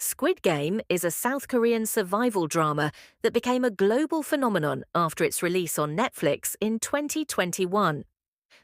Squid Game is a South Korean survival drama that became a global phenomenon after its release on Netflix in 2021.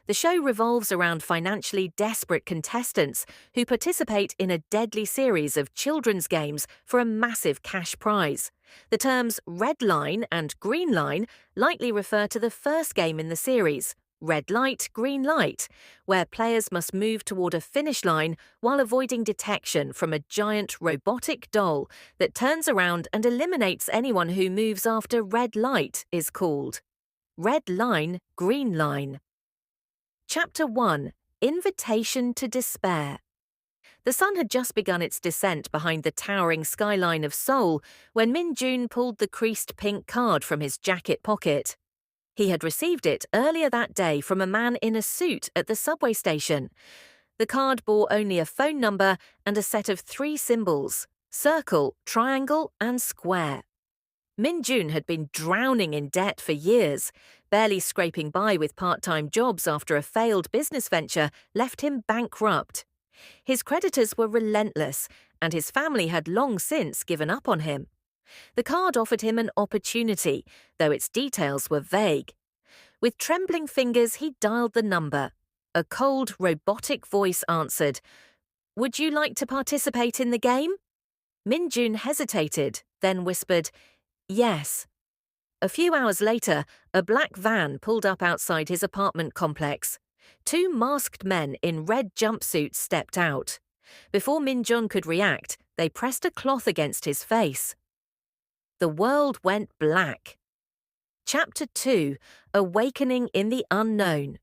The show revolves around financially desperate contestants who participate in a deadly series of children's games for a massive cash prize. The terms red line and green line lightly refer to the first game in the series, red light, green light, where players must move toward a finish line while avoiding detection from a giant robotic doll that turns around and eliminates anyone who moves after red light is called red line, green line. Chapter 1: Invitation to Despair. The sun had just begun its descent behind the towering skyline of Seoul when Min-jun pulled the creased pink card from his jacket pocket. He had received it earlier that day from a man in a suit at the subway station. The card bore only a phone number and a set of 3 symbols: circle, triangle, and square. Min-jun had been drowning in debt for years. Barely scraping by with part-time jobs after a failed business venture left him bankrupt. His creditors were relentless, and his family had long since given up on him. The card offered him an opportunity, though its details were vague. With trembling fingers, he dialed the number. A cold, robotic voice answered, "Would you like to participate in the game?" Min-jun hesitated, then whispered, "Yes." A few hours later, a black van pulled up outside his apartment complex. 2 masked men in red jumpsuits stepped out. Before Min-jun could react, they pressed a cloth against his face. The world went black. Chapter 2: Awakening in the Unknown.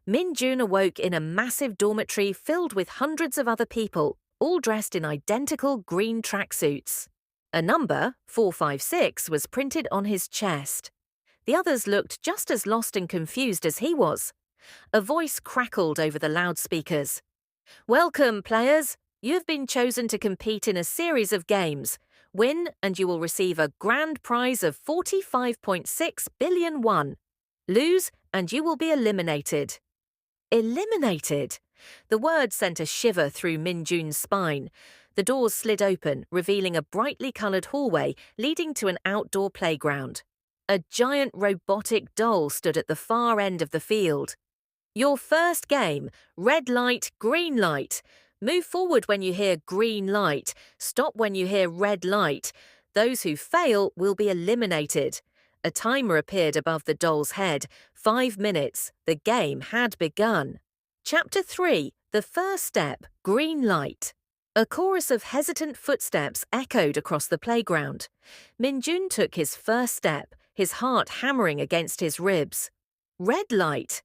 Min-jun awoke in a massive dormitory filled with hundreds of other people, all dressed in identical green tracksuits. A number, 456, was printed on his chest. The others looked just as lost and confused as he was. A voice crackled over the loudspeakers. "Welcome, players! You have been chosen to compete in a series of games. Win and you will receive a grand prize of 45.6 billion won. Lose and you will be eliminated." Eliminated? The word sent a shiver through Min-jun's spine. The doors slid open, revealing a brightly coloured hallway leading to an outdoor playground. A giant robotic doll stood at the far end of the field. "Your first game, red light, green light. Move forward when you hear green light. Stop when you hear red light. Those who fail will be eliminated." A timer appeared above the doll's head. 5 minutes. The game had begun. Chapter 3: The First Step, Green Light. A chorus of hesitant footsteps echoed across the playground. Min-jun took his first step, his heart hammering against his ribs. Red light.